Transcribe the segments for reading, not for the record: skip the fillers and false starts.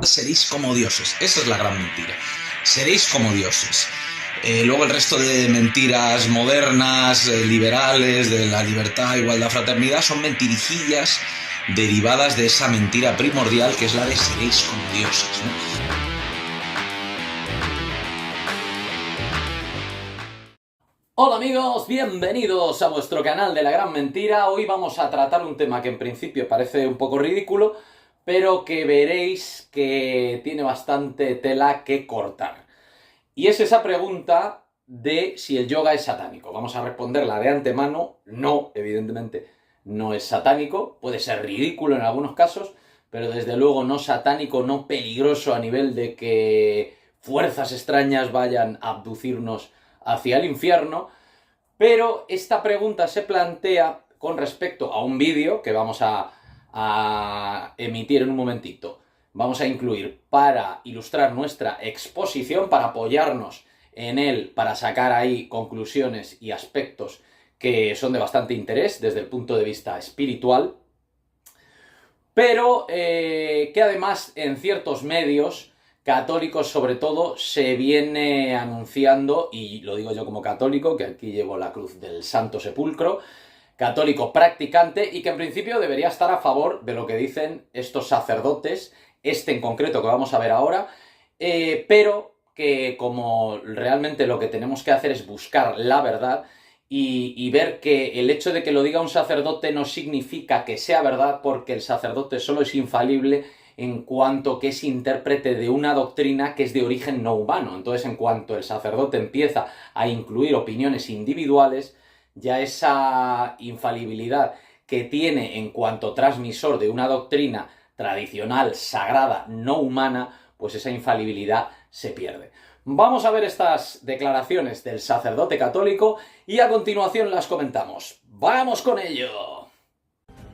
seréis como dioses. Esa es la gran mentira. Seréis como dioses. Luego el resto de mentiras modernas, liberales, de la libertad, igualdad, fraternidad, son mentirijillas derivadas de esa mentira primordial que es la de seréis como dioses, ¿no? Hola amigos, bienvenidos a vuestro canal de la gran mentira. Hoy vamos a tratar un tema que en principio parece un poco ridículo, pero que veréis que tiene bastante tela que cortar. Y es esa pregunta de si el yoga es satánico. Vamos a responderla de antemano. No, evidentemente no es satánico. Puede ser ridículo en algunos casos, pero desde luego no satánico, no peligroso a nivel de que fuerzas extrañas vayan a abducirnos hacia el infierno. Pero esta pregunta se plantea con respecto a un vídeo que vamos a emitir en un momentito. Vamos a incluir para ilustrar nuestra exposición, para apoyarnos en él, para sacar ahí conclusiones y aspectos que son de bastante interés desde el punto de vista espiritual, pero que además en ciertos medios católicos sobre todo se viene anunciando, y lo digo yo como católico, que aquí llevo la cruz del Santo Sepulcro, católico practicante, y que en principio debería estar a favor de lo que dicen estos sacerdotes, este en concreto que vamos a ver ahora, pero que como realmente lo que tenemos que hacer es buscar la verdad y ver que el hecho de que lo diga un sacerdote no significa que sea verdad, porque el sacerdote solo es infalible en cuanto que es intérprete de una doctrina que es de origen no humano. Entonces, en cuanto el sacerdote empieza a incluir opiniones individuales, ya esa infalibilidad que tiene en cuanto transmisor de una doctrina tradicional, sagrada, no humana, pues esa infalibilidad se pierde. Vamos a ver estas declaraciones del sacerdote católico y a continuación las comentamos. ¡Vamos con ello!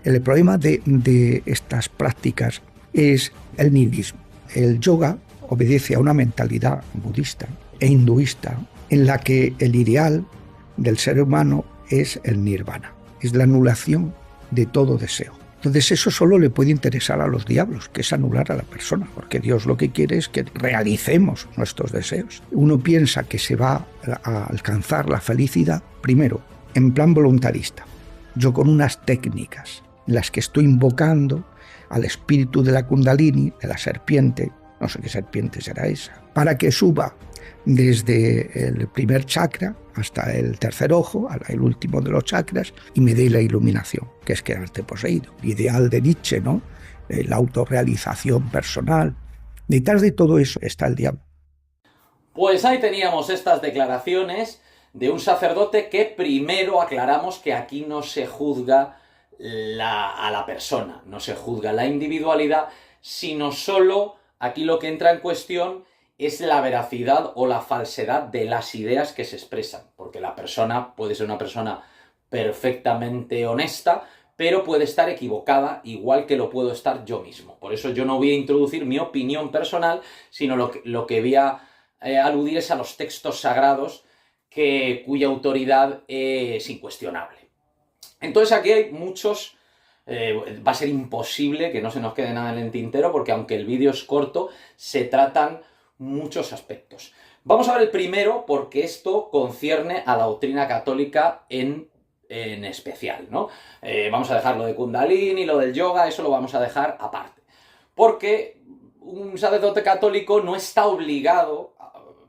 El problema de estas prácticas es el nihilismo. El yoga obedece a una mentalidad budista e hinduista en la que el ideal del ser humano es el nirvana, es la anulación de todo deseo. Entonces eso solo le puede interesar a los diablos, que es anular a la persona, porque Dios lo que quiere es que realicemos nuestros deseos. Uno piensa que se va a alcanzar la felicidad, primero, en plan voluntarista. Yo con unas técnicas en las que estoy invocando al espíritu de la Kundalini, de la serpiente, no sé qué serpiente será esa, para que suba desde el primer chakra hasta el tercer ojo, el último de los chakras, y me dé la iluminación, que es quedarte poseído. El ideal de Nietzsche, ¿no? La autorrealización personal. Detrás de todo eso está el diablo. Pues ahí teníamos estas declaraciones de un sacerdote que primero aclaramos que aquí no se juzga a la persona, no se juzga la individualidad, sino solo aquí lo que entra en cuestión es la veracidad o la falsedad de las ideas que se expresan, porque la persona puede ser una persona perfectamente honesta, pero puede estar equivocada, igual que lo puedo estar yo mismo. Por eso yo no voy a introducir mi opinión personal, sino lo que voy a aludir es a los textos sagrados cuya autoridad es incuestionable. Entonces aquí hay muchos... va a ser imposible que no se nos quede nada en el tintero, porque aunque el vídeo es corto, se tratan muchos aspectos. Vamos a ver el primero, porque esto concierne a la doctrina católica en especial, ¿no? Vamos a dejar lo de Kundalini, lo del yoga, eso lo vamos a dejar aparte. Porque un sacerdote católico no está obligado,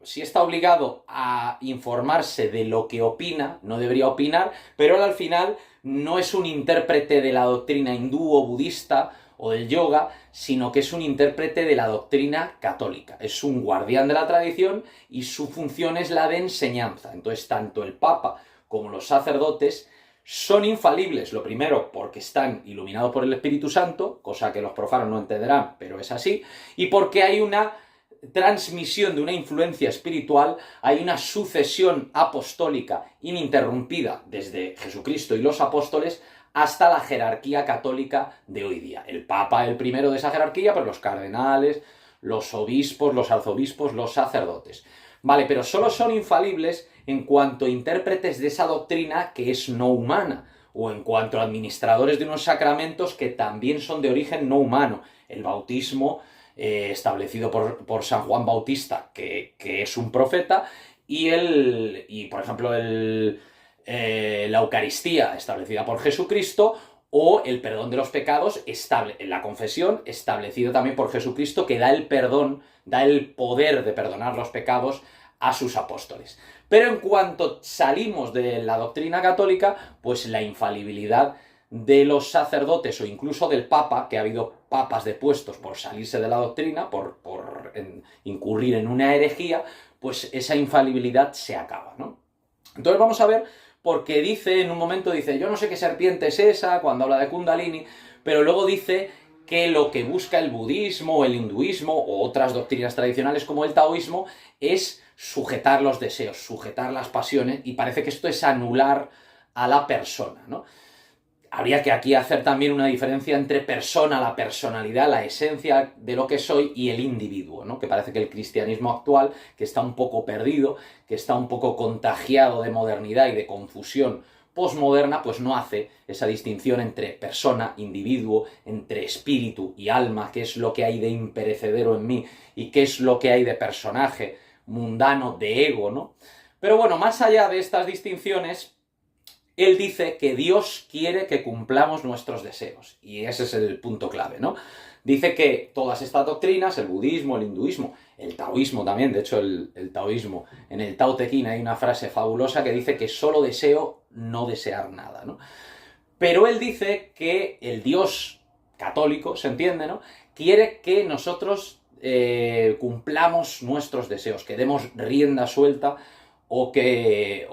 sí está obligado a informarse de lo que opina, no debería opinar, pero él al final no es un intérprete de la doctrina hindú o budista o del yoga, sino que es un intérprete de la doctrina católica. Es un guardián de la tradición y su función es la de enseñanza. Entonces, tanto el Papa como los sacerdotes son infalibles, lo primero porque están iluminados por el Espíritu Santo, cosa que los profanos no entenderán, pero es así, y porque hay una transmisión de una influencia espiritual, hay una sucesión apostólica ininterrumpida desde Jesucristo y los apóstoles hasta la jerarquía católica de hoy día. El Papa, el primero de esa jerarquía, pero los cardenales, los obispos, los arzobispos, los sacerdotes. Vale, pero solo son infalibles en cuanto a intérpretes de esa doctrina que es no humana, o en cuanto a administradores de unos sacramentos que también son de origen no humano. El bautismo establecido por San Juan Bautista, que es un profeta, y por ejemplo, la Eucaristía establecida por Jesucristo, o el perdón de los pecados en la confesión, establecido también por Jesucristo, que da el perdón, da el poder de perdonar los pecados a sus apóstoles. Pero en cuanto salimos de la doctrina católica, pues la infalibilidad de los sacerdotes o incluso del Papa, que ha habido papas depuestos por salirse de la doctrina, por incurrir en una herejía, pues esa infalibilidad se acaba, ¿no? Entonces vamos a ver, porque dice, en un momento dice, yo no sé qué serpiente es esa, cuando habla de Kundalini, pero luego dice que lo que busca el budismo, el hinduismo o otras doctrinas tradicionales como el taoísmo es sujetar los deseos, sujetar las pasiones, y parece que esto es anular a la persona, ¿no? Habría que aquí hacer también una diferencia entre persona, la personalidad, la esencia de lo que soy, y el individuo, ¿no? Que parece que el cristianismo actual, que está un poco perdido, que está un poco contagiado de modernidad y de confusión posmoderna, pues no hace esa distinción entre persona, individuo, entre espíritu y alma, qué es lo que hay de imperecedero en mí y qué es lo que hay de personaje mundano, de ego, ¿no? Pero bueno, más allá de estas distinciones, él dice que Dios quiere que cumplamos nuestros deseos, y ese es el punto clave, ¿no? Dice que todas estas doctrinas, el budismo, el hinduismo, el taoísmo también, de hecho el taoísmo, en el Tao Te Ching hay una frase fabulosa que dice que solo deseo no desear nada, ¿no? Pero él dice que el Dios católico, se entiende, ¿no?, quiere que nosotros cumplamos nuestros deseos, que demos rienda suelta o que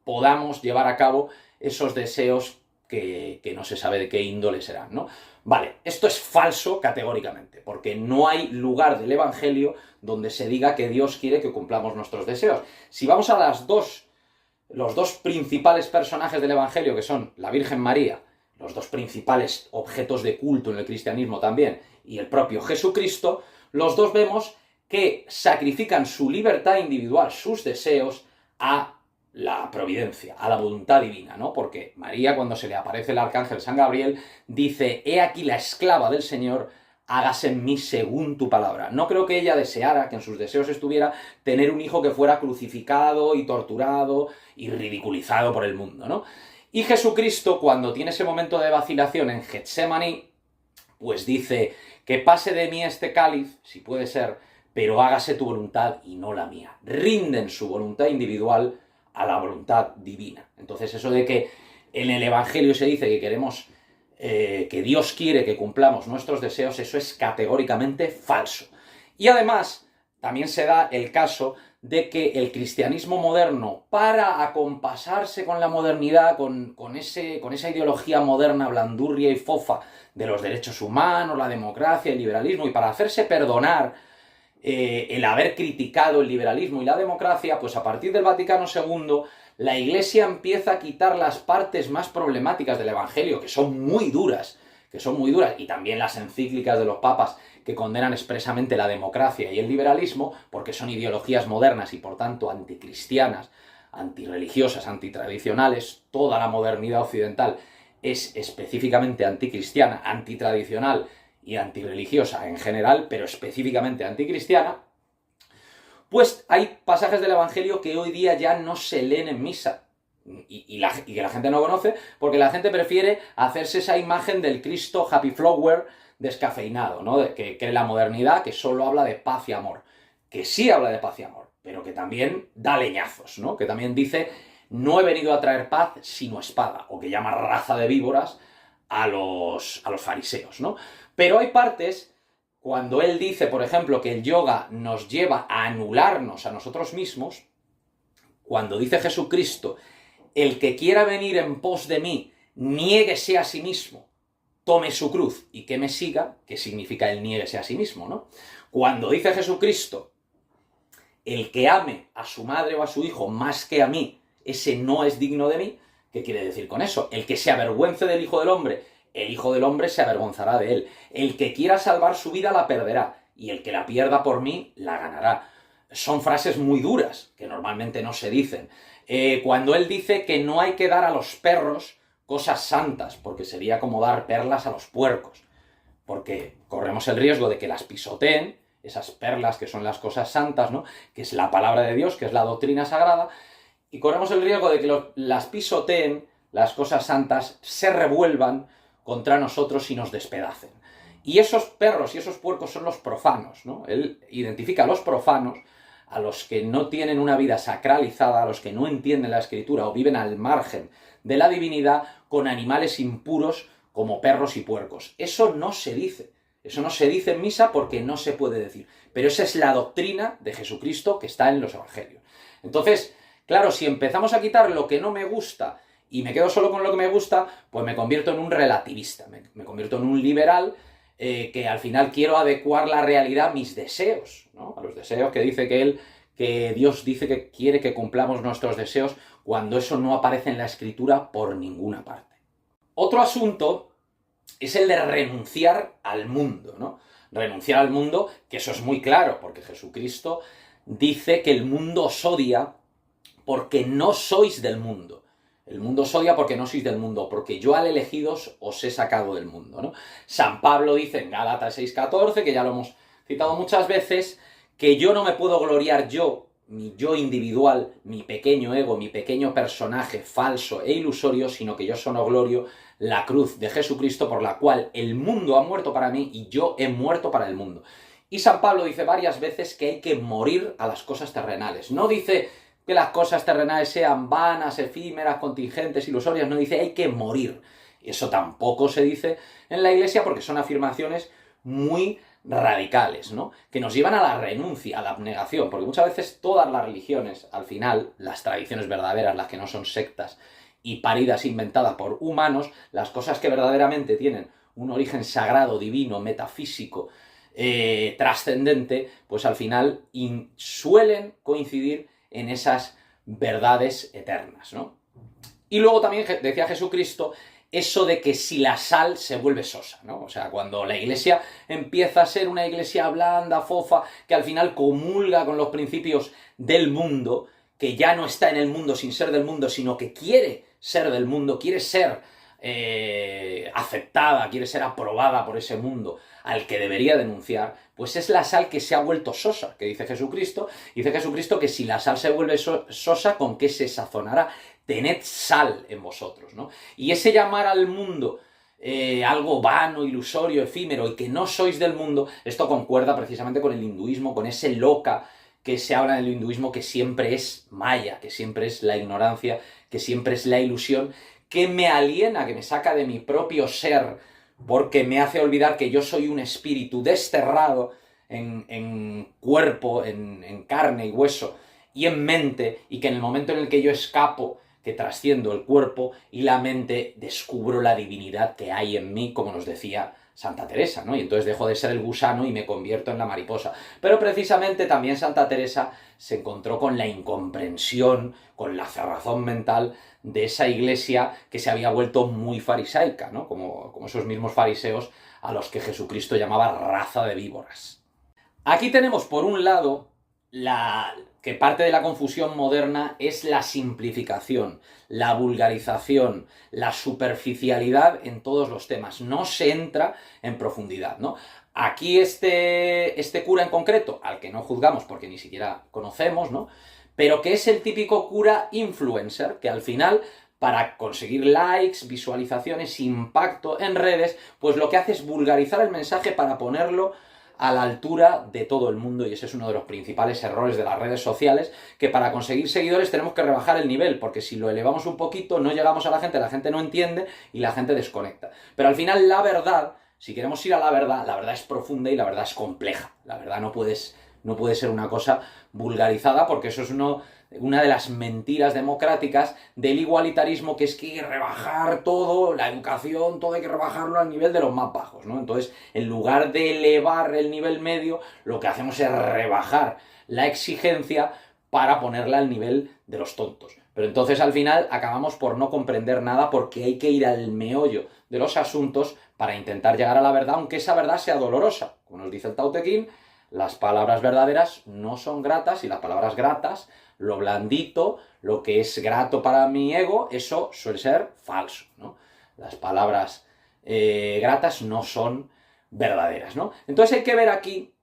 podamos llevar a cabo esos deseos que no se sabe de qué índole serán, ¿no? Vale, esto es falso categóricamente, porque no hay lugar del Evangelio donde se diga que Dios quiere que cumplamos nuestros deseos. Si vamos a los dos principales personajes del Evangelio, que son la Virgen María, los dos principales objetos de culto en el cristianismo también, y el propio Jesucristo, los dos vemos que sacrifican su libertad individual, sus deseos, a la providencia, a la voluntad divina, ¿no? Porque María, cuando se le aparece el arcángel San Gabriel, dice, he aquí la esclava del Señor, hágase en mí según tu palabra. No creo que ella deseara, que en sus deseos estuviera, tener un hijo que fuera crucificado y torturado y ridiculizado por el mundo, ¿no? Y Jesucristo, cuando tiene ese momento de vacilación en Getsemaní, pues dice, que pase de mí este cáliz, si puede ser, pero hágase tu voluntad y no la mía. Rinden su voluntad individual a la voluntad divina. Entonces eso de que en el Evangelio se dice que queremos, que Dios quiere que cumplamos nuestros deseos, eso es categóricamente falso. Y además, también se da el caso de que el cristianismo moderno, para acompasarse con la modernidad, con esa ideología moderna, blandurria y fofa de los derechos humanos, la democracia, el liberalismo, y para hacerse perdonar el haber criticado el liberalismo y la democracia, pues a partir del Vaticano II, la Iglesia empieza a quitar las partes más problemáticas del Evangelio, que son muy duras, y también las encíclicas de los papas que condenan expresamente la democracia y el liberalismo, porque son ideologías modernas y por tanto anticristianas, antirreligiosas, antitradicionales. Toda la modernidad occidental es específicamente anticristiana, antitradicional y antirreligiosa en general, pero específicamente anticristiana. Pues hay pasajes del Evangelio que hoy día ya no se leen en misa, y que la gente no conoce, porque la gente prefiere hacerse esa imagen del Cristo Happy Flower descafeinado, ¿no? Que la modernidad, que solo habla de paz y amor, que sí habla de paz y amor, pero que también da leñazos, ¿no? Que también dice, no he venido a traer paz sino espada, o que llama raza de víboras a los fariseos, ¿no? Pero hay partes, cuando él dice, por ejemplo, que el yoga nos lleva a anularnos a nosotros mismos, cuando dice Jesucristo, el que quiera venir en pos de mí, niéguese a sí mismo, tome su cruz y que me siga, que significa el niéguese a sí mismo, ¿no? Cuando dice Jesucristo, el que ame a su madre o a su hijo más que a mí, ese no es digno de mí, ¿qué quiere decir con eso? El que se avergüence del Hijo del Hombre, el Hijo del Hombre se avergonzará de él. El que quiera salvar su vida la perderá, y el que la pierda por mí la ganará. Son frases muy duras, que normalmente no se dicen. Cuando él dice que no hay que dar a los perros cosas santas, porque sería como dar perlas a los puercos. porque corremos el riesgo de que las pisoteen, esas perlas que son las cosas santas, ¿no? Que es la palabra de Dios, que es la doctrina sagrada, y corremos el riesgo de que las pisoteen, las cosas santas, se revuelvan contra nosotros y nos despedacen. Y esos perros y esos puercos son los profanos, ¿no? Él identifica a los profanos, a los que no tienen una vida sacralizada, a los que no entienden la Escritura o viven al margen de la divinidad, con animales impuros como perros y puercos. Eso no se dice. Eso no se dice en misa porque no se puede decir. Pero esa es la doctrina de Jesucristo que está en los evangelios. Entonces, claro, si empezamos a quitar lo que no me gusta y me quedo solo con lo que me gusta, pues me convierto en un relativista, me convierto en un liberal que al final quiero adecuar la realidad a mis deseos, ¿no? A los deseos que Dios dice que quiere que cumplamos nuestros deseos, cuando eso no aparece en la Escritura por ninguna parte. Otro asunto es el de renunciar al mundo, ¿no? Renunciar al mundo, que eso es muy claro, porque Jesucristo dice que el mundo os odia porque no sois del mundo. El mundo os odia porque no sois del mundo, porque yo al elegidos os he sacado del mundo, ¿no? San Pablo dice en Gálatas 6:14, que ya lo hemos citado muchas veces, que yo no me puedo gloriar yo, mi yo individual, mi pequeño ego, mi pequeño personaje falso e ilusorio, sino que yo solo glorio la cruz de Jesucristo, por la cual el mundo ha muerto para mí y yo he muerto para el mundo. Y San Pablo dice varias veces que hay que morir a las cosas terrenales. No dice que las cosas terrenales sean vanas, efímeras, contingentes, ilusorias, no, dice hay que morir. Eso tampoco se dice en la Iglesia porque son afirmaciones muy radicales, ¿no? Que nos llevan a la renuncia, a la abnegación, porque muchas veces todas las religiones, al final, las tradiciones verdaderas, las que no son sectas y paridas inventadas por humanos, las cosas que verdaderamente tienen un origen sagrado, divino, metafísico, trascendente, pues al final suelen coincidir en esas verdades eternas, ¿no? Y luego también decía Jesucristo eso de que si la sal se vuelve sosa, ¿no? O sea, cuando la Iglesia empieza a ser una Iglesia blanda, fofa, que al final comulga con los principios del mundo, que ya no está en el mundo sin ser del mundo, sino que quiere ser del mundo, quiere ser aceptada, quiere ser aprobada por ese mundo al que debería denunciar, pues es la sal que se ha vuelto sosa, que dice Jesucristo. Dice Jesucristo que si la sal se vuelve sosa, ¿con qué se sazonará? Tened sal en vosotros, ¿no? Y ese llamar al mundo algo vano, ilusorio, efímero, y que no sois del mundo, esto concuerda precisamente con el hinduismo, con ese loka que se habla en el hinduismo, que siempre es maya, que siempre es la ignorancia, que siempre es la ilusión, que me aliena, que me saca de mi propio ser, porque me hace olvidar que yo soy un espíritu desterrado en cuerpo, en carne y hueso, y en mente, y que en el momento en el que yo escapo, que trasciendo el cuerpo y la mente, descubro la divinidad que hay en mí, como nos decía Santa Teresa, ¿no? Y entonces dejo de ser el gusano y me convierto en la mariposa. Pero precisamente también Santa Teresa se encontró con la incomprensión, con la cerrazón mental de esa iglesia que se había vuelto muy farisaica, ¿no? Como esos mismos fariseos a los que Jesucristo llamaba raza de víboras. Aquí tenemos, por un lado, que parte de la confusión moderna es la simplificación, la vulgarización, la superficialidad en todos los temas. No se entra en profundidad, ¿no? Aquí este cura en concreto, al que no juzgamos porque ni siquiera conocemos, ¿no? Pero que es el típico cura influencer, que al final, para conseguir likes, visualizaciones, impacto en redes, pues lo que hace es vulgarizar el mensaje para ponerlo a la altura de todo el mundo, y ese es uno de los principales errores de las redes sociales, que para conseguir seguidores tenemos que rebajar el nivel, porque si lo elevamos un poquito no llegamos a la gente no entiende y la gente desconecta. Pero al final la verdad, si queremos ir a la verdad es profunda y la verdad es compleja. La verdad no puede ser una cosa vulgarizada, porque eso es una de las mentiras democráticas del igualitarismo, que es que hay que rebajar todo, la educación, todo hay que rebajarlo al nivel de los más bajos, ¿no? Entonces, en lugar de elevar el nivel medio, lo que hacemos es rebajar la exigencia para ponerla al nivel de los tontos. Pero entonces al final acabamos por no comprender nada, porque hay que ir al meollo de los asuntos para intentar llegar a la verdad, aunque esa verdad sea dolorosa. Como nos dice el Tao Te Ching, las palabras verdaderas no son gratas, y las palabras gratas, lo blandito, lo que es grato para mi ego, eso suele ser falso, ¿no? Las palabras gratas no son verdaderas, ¿no? Entonces hay que ver aquí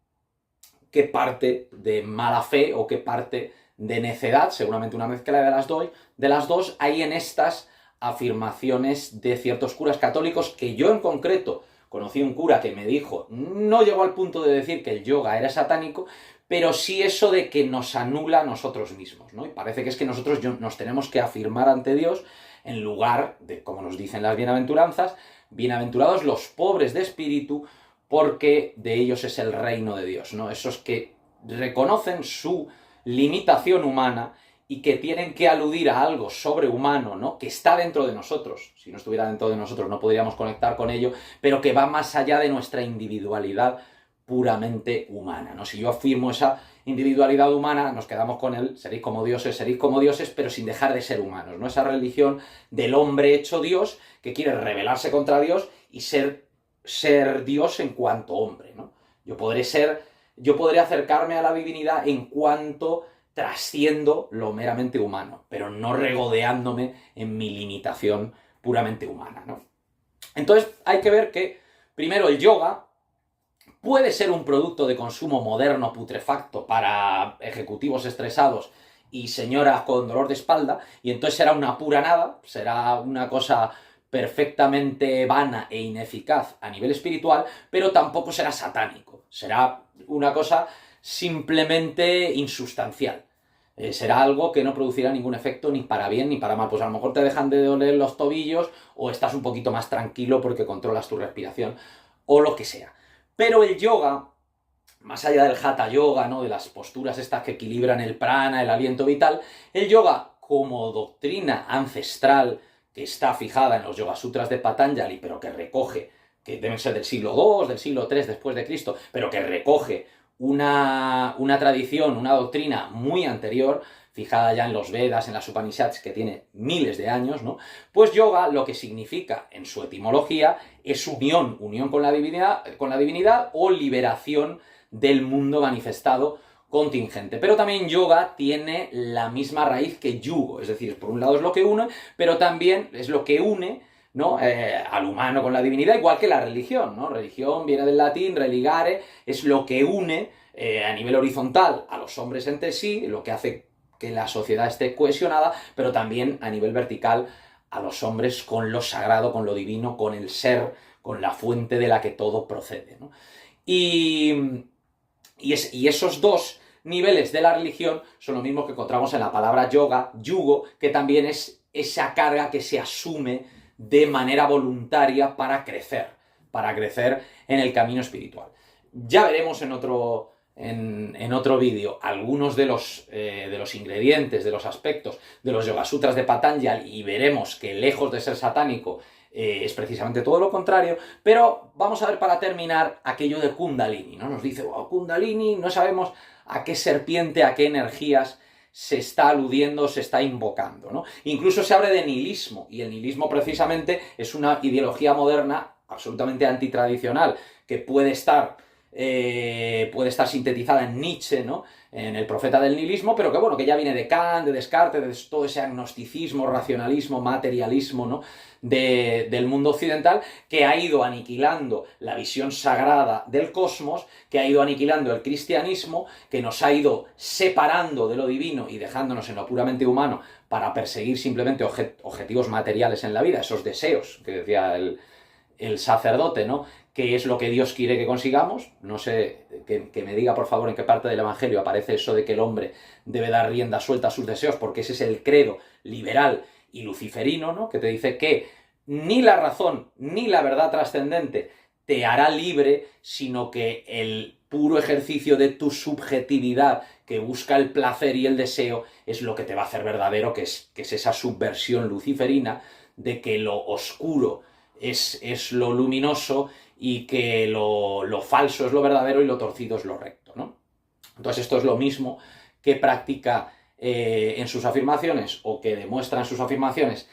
qué parte de mala fe o qué parte de necedad, seguramente una mezcla de las dos hay en estas afirmaciones de ciertos curas católicos, que yo en concreto conocí un cura que me dijo, no llegó al punto de decir que el yoga era satánico, pero sí eso de que nos anula a nosotros mismos, ¿no? Y parece que es que nosotros nos tenemos que afirmar ante Dios en lugar de, como nos dicen las bienaventuranzas, bienaventurados los pobres de espíritu, porque de ellos es el reino de Dios, ¿no? Esos que reconocen su limitación humana y que tienen que aludir a algo sobrehumano, ¿no? Que está dentro de nosotros. Si no estuviera dentro de nosotros no podríamos conectar con ello, pero que va más allá de nuestra individualidad puramente humana, ¿no? Si yo afirmo esa individualidad humana, nos quedamos con él, seréis como dioses, pero sin dejar de ser humanos, ¿no? Esa religión del hombre hecho Dios, que quiere rebelarse contra Dios y ser Dios en cuanto hombre, ¿no? Yo podré acercarme a la divinidad en cuanto trasciendo lo meramente humano, pero no regodeándome en mi limitación puramente humana, ¿no? Entonces hay que ver que, primero, el yoga puede ser un producto de consumo moderno putrefacto para ejecutivos estresados y señoras con dolor de espalda, y entonces será una pura nada, será una cosa perfectamente vana e ineficaz a nivel espiritual, pero tampoco será satánico, será una cosa simplemente insustancial. Será algo que no producirá ningún efecto ni para bien ni para mal. Pues a lo mejor te dejan de doler los tobillos o estás un poquito más tranquilo porque controlas tu respiración o lo que sea. Pero el yoga, más allá del hatha yoga, ¿no? De las posturas estas que equilibran el prana, el aliento vital, el yoga como doctrina ancestral que está fijada en los Yoga Sutras de Patanjali, pero que recoge, que deben ser del siglo II, del siglo III después de Cristo, pero que recoge una tradición, una doctrina muy anterior, fijada ya en los Vedas, en las Upanishads, que tiene miles de años, ¿no? Pues yoga lo que significa en su etimología es unión con la divinidad o liberación del mundo manifestado contingente. Pero también yoga tiene la misma raíz que yugo, es decir, por un lado es lo que une, pero también es lo que une, ¿no? Al humano con la divinidad, igual que la religión, ¿no? Religión viene del latín, religare, es lo que une a nivel horizontal a los hombres entre sí, lo que hace que la sociedad esté cohesionada, pero también a nivel vertical a los hombres con lo sagrado, con lo divino, con el ser, con la fuente de la que todo procede, ¿no? Y esos dos niveles de la religión son los mismos que encontramos en la palabra yoga, yugo, que también es esa carga que se asume de manera voluntaria para crecer en el camino espiritual. Ya veremos en otro vídeo algunos de los ingredientes, de los aspectos de los Yoga Sutras de Patanjali, y veremos que lejos de ser satánico es precisamente todo lo contrario, pero vamos a ver para terminar aquello de Kundalini, ¿no? Nos dice, wow, Kundalini, no sabemos a qué serpiente, a qué energías se está aludiendo, se está invocando, ¿no? Incluso se habla de nihilismo, y el nihilismo precisamente es una ideología moderna absolutamente antitradicional, que puede estar sintetizada en Nietzsche, ¿no? En el profeta del nihilismo, pero que bueno, que ya viene de Kant, de Descartes, de todo ese agnosticismo, racionalismo, materialismo, ¿no? Del mundo occidental, que ha ido aniquilando la visión sagrada del cosmos, que ha ido aniquilando el cristianismo, que nos ha ido separando de lo divino y dejándonos en lo puramente humano para perseguir simplemente objetivos materiales en la vida, esos deseos que decía el sacerdote, ¿no? ¿Qué es lo que Dios quiere que consigamos? No sé, que me diga por favor en qué parte del Evangelio aparece eso de que el hombre debe dar rienda suelta a sus deseos, porque ese es el credo liberal y luciferino, ¿no? Que te dice que ni la razón ni la verdad trascendente te hará libre, sino que el puro ejercicio de tu subjetividad que busca el placer y el deseo es lo que te va a hacer verdadero, que es esa subversión luciferina de que lo oscuro es lo luminoso y que lo falso es lo verdadero y lo torcido es lo recto, ¿no? Entonces esto es lo mismo que practica en sus afirmaciones, o que demuestra en sus afirmaciones,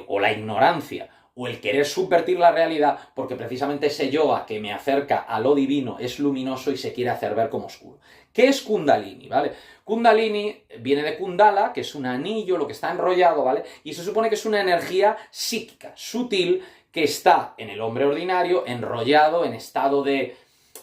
o la ignorancia, o el querer subvertir la realidad, porque precisamente ese yoga que me acerca a lo divino es luminoso y se quiere hacer ver como oscuro. ¿Qué es Kundalini? ¿Vale? Kundalini viene de Kundala, que es un anillo, lo que está enrollado, ¿vale? Y se supone que es una energía psíquica, sutil, que está en el hombre ordinario, enrollado, en estado de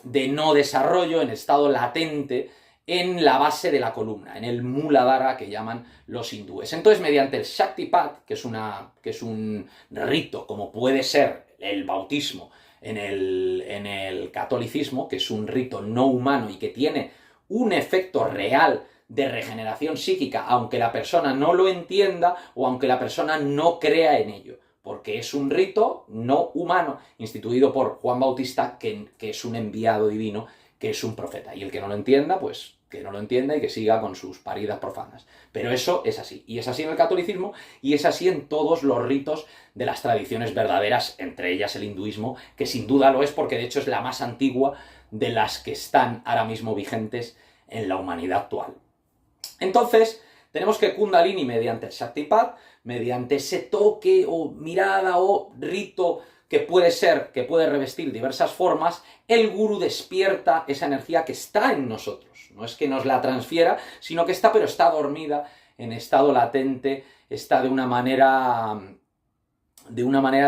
no desarrollo, en estado latente, en la base de la columna, en el Muladhara que llaman los hindúes. Entonces, mediante el Shaktipat, que es un rito, como puede ser el bautismo en el catolicismo, que es un rito no humano y que tiene un efecto real de regeneración psíquica, aunque la persona no lo entienda o aunque la persona no crea en ello, porque es un rito no humano instituido por Juan Bautista, que es un enviado divino, que es un profeta. Y el que no lo entienda, pues que no lo entienda y que siga con sus paridas profanas. Pero eso es así. Y es así en el catolicismo y es así en todos los ritos de las tradiciones verdaderas, entre ellas el hinduismo, que sin duda lo es porque de hecho es la más antigua de las que están ahora mismo vigentes en la humanidad actual. Entonces, tenemos que Kundalini, mediante el Shaktipat, mediante ese toque o mirada o rito que puede revestir diversas formas, el gurú despierta esa energía que está en nosotros. No es que nos la transfiera, sino que está dormida, en estado latente, está de una manera,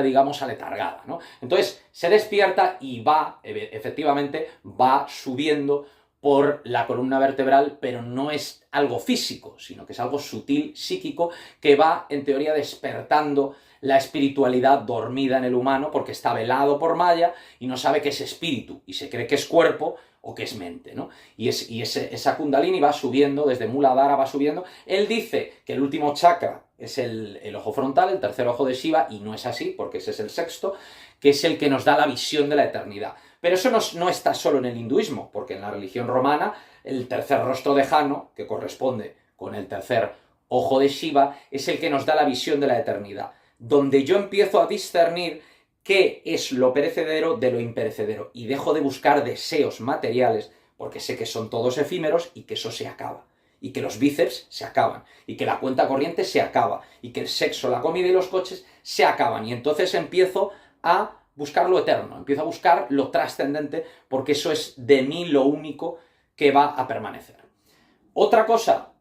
digamos, aletargada, ¿no? Entonces, se despierta y efectivamente, va subiendo por la columna vertebral, pero no es algo físico, sino que es algo sutil, psíquico, que va, en teoría, despertando la espiritualidad dormida en el humano, porque está velado por Maya y no sabe que es espíritu, y se cree que es cuerpo o que es mente, ¿no? Y esa Kundalini va subiendo, desde Muladhara va subiendo. Él dice que el último chakra es el ojo frontal, el tercer ojo de Shiva, y no es así, porque ese es el sexto, que es el que nos da la visión de la eternidad. Pero eso no está solo en el hinduismo, porque en la religión romana el tercer rostro de Jano, que corresponde con el tercer ojo de Shiva, es el que nos da la visión de la eternidad, donde yo empiezo a discernir qué es lo perecedero de lo imperecedero y dejo de buscar deseos materiales, porque sé que son todos efímeros y que eso se acaba, y que los bíceps se acaban, y que la cuenta corriente se acaba, y que el sexo, la comida y los coches se acaban, y entonces empiezo a buscar lo eterno, empiezo a buscar lo trascendente, porque eso es de mí lo único que va a permanecer. Otra cosa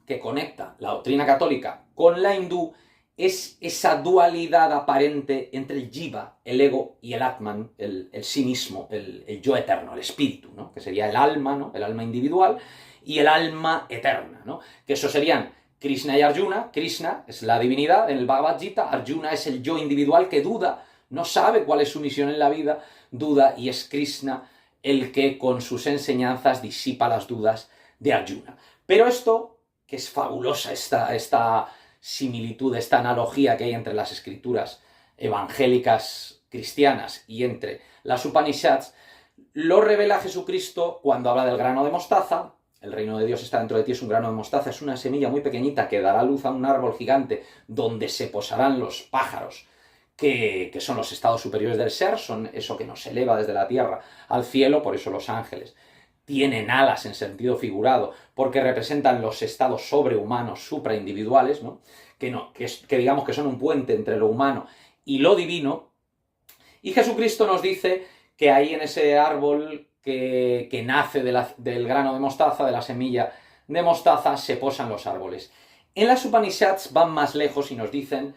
que conecta la doctrina católica con la hindú es esa dualidad aparente entre el jiva, el ego, y el atman, el sí mismo, el yo eterno, el espíritu, ¿no? Que sería el alma, ¿no? El alma individual, y el alma eterna, ¿no? Que eso serían Krishna y Arjuna. Krishna es la divinidad en el Bhagavad Gita, Arjuna es el yo individual que duda, no sabe cuál es su misión en la vida, duda, y es Krishna el que con sus enseñanzas disipa las dudas de Arjuna. Pero esto, que es fabulosa esta similitud, esta analogía que hay entre las escrituras evangélicas cristianas y entre las Upanishads, lo revela Jesucristo cuando habla del grano de mostaza. El reino de Dios está dentro de ti, es un grano de mostaza, es una semilla muy pequeñita que dará luz a un árbol gigante donde se posarán los pájaros, que son los estados superiores del ser, son eso que nos eleva desde la tierra al cielo. Por eso los ángeles tienen alas en sentido figurado, porque representan los estados sobrehumanos, supraindividuales, ¿no? Que digamos que son un puente entre lo humano y lo divino. Y Jesucristo nos dice que ahí en ese árbol que nace del grano de mostaza, de la semilla de mostaza, se posan los árboles. En las Upanishads van más lejos y nos dicen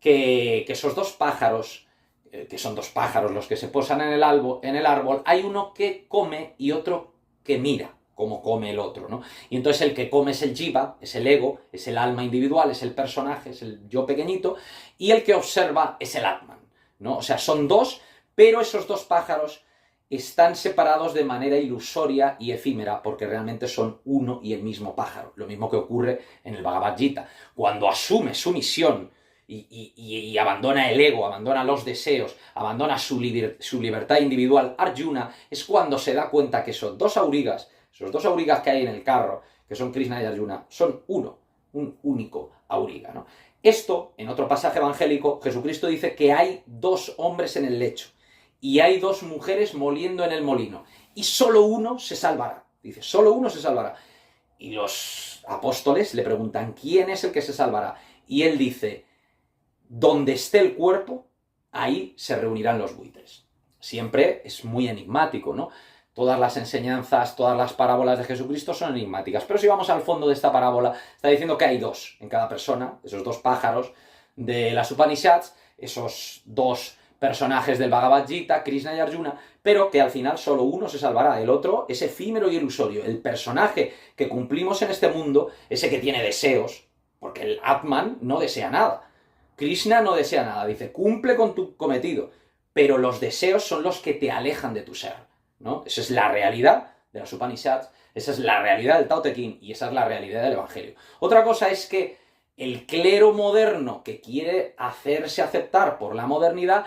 que esos dos pájaros, que son dos pájaros los que se posan en el árbol, hay uno que come y otro que mira cómo come el otro, ¿no? Y entonces el que come es el jiva, es el ego, es el alma individual, es el personaje, es el yo pequeñito, y el que observa es el atman, ¿no? O sea, son dos, pero esos dos pájaros están separados de manera ilusoria y efímera, porque realmente son uno y el mismo pájaro. Lo mismo que ocurre en el Bhagavad Gita. Cuando asume su misión y abandona el ego, abandona los deseos, abandona su libertad individual, Arjuna, es cuando se da cuenta que esos dos aurigas que hay en el carro, que son Krishna y Arjuna, son un único auriga, ¿no? Esto, en otro pasaje evangélico, Jesucristo dice que hay dos hombres en el lecho y hay dos mujeres moliendo en el molino, y solo uno se salvará. Dice, solo uno se salvará. Y los apóstoles le preguntan, ¿quién es el que se salvará? Y él dice, donde esté el cuerpo, ahí se reunirán los buitres. Siempre es muy enigmático, ¿no? Todas las enseñanzas, todas las parábolas de Jesucristo son enigmáticas. Pero si vamos al fondo de esta parábola, está diciendo que hay dos en cada persona, esos dos pájaros de las Upanishads, esos dos personajes del Bhagavad Gita, Krishna y Arjuna, pero que al final solo uno se salvará, el otro es efímero y ilusorio. El personaje que cumplimos en este mundo, ese que tiene deseos, porque el Atman no desea nada, Krishna no desea nada, dice, cumple con tu cometido, pero los deseos son los que te alejan de tu ser, ¿no? Esa es la realidad de las Upanishads, esa es la realidad del Tao Te Ching y esa es la realidad del Evangelio. Otra cosa es que el clero moderno que quiere hacerse aceptar por la modernidad,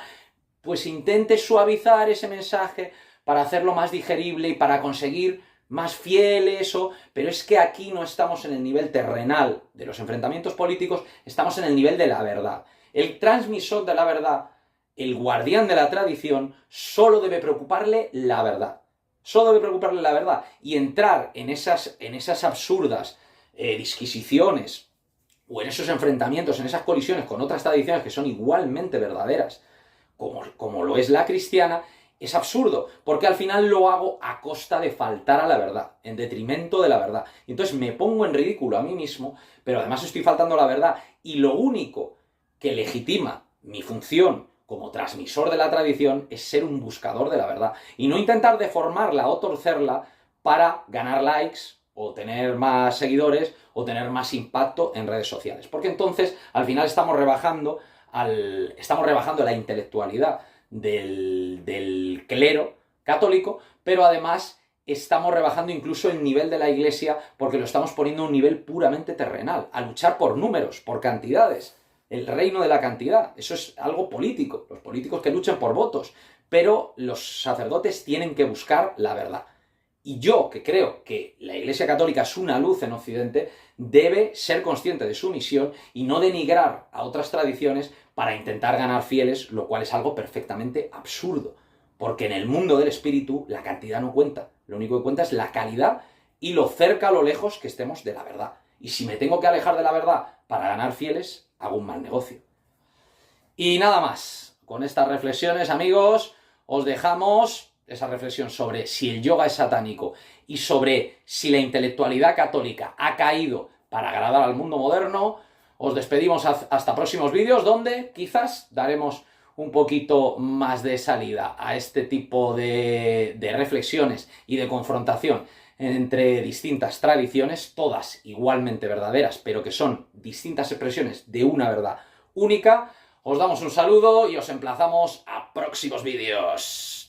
pues intente suavizar ese mensaje para hacerlo más digerible y para conseguir más fieles, pero es que aquí no estamos en el nivel terrenal de los enfrentamientos políticos, estamos en el nivel de la verdad. El transmisor de la verdad, el guardián de la tradición, solo debe preocuparle la verdad. Solo debe preocuparle la verdad. Y entrar en esas absurdas disquisiciones o en esos enfrentamientos, en esas colisiones con otras tradiciones que son igualmente verdaderas, como lo es la cristiana, es absurdo, porque al final lo hago a costa de faltar a la verdad, en detrimento de la verdad. Y entonces me pongo en ridículo a mí mismo, pero además estoy faltando a la verdad, y lo único que legitima mi función como transmisor de la tradición es ser un buscador de la verdad, y no intentar deformarla o torcerla para ganar likes, o tener más seguidores, o tener más impacto en redes sociales. Porque entonces, al final estamos rebajando la intelectualidad del clero católico, pero además estamos rebajando incluso el nivel de la Iglesia porque lo estamos poniendo a un nivel puramente terrenal, a luchar por números, por cantidades, el reino de la cantidad. Eso es algo político, los políticos que luchan por votos, pero los sacerdotes tienen que buscar la verdad. Y yo, que creo que la Iglesia Católica es una luz en Occidente, debe ser consciente de su misión y no denigrar a otras tradiciones para intentar ganar fieles, lo cual es algo perfectamente absurdo. Porque en el mundo del espíritu la cantidad no cuenta. Lo único que cuenta es la calidad y lo cerca o lo lejos que estemos de la verdad. Y si me tengo que alejar de la verdad para ganar fieles, hago un mal negocio. Y nada más. Con estas reflexiones, amigos, os dejamos esa reflexión sobre si el yoga es satánico y sobre si la intelectualidad católica ha caído para agradar al mundo moderno. Os despedimos hasta próximos vídeos donde quizás daremos un poquito más de salida a este tipo de reflexiones y de confrontación entre distintas tradiciones, todas igualmente verdaderas, pero que son distintas expresiones de una verdad única. Os damos un saludo y os emplazamos a próximos vídeos.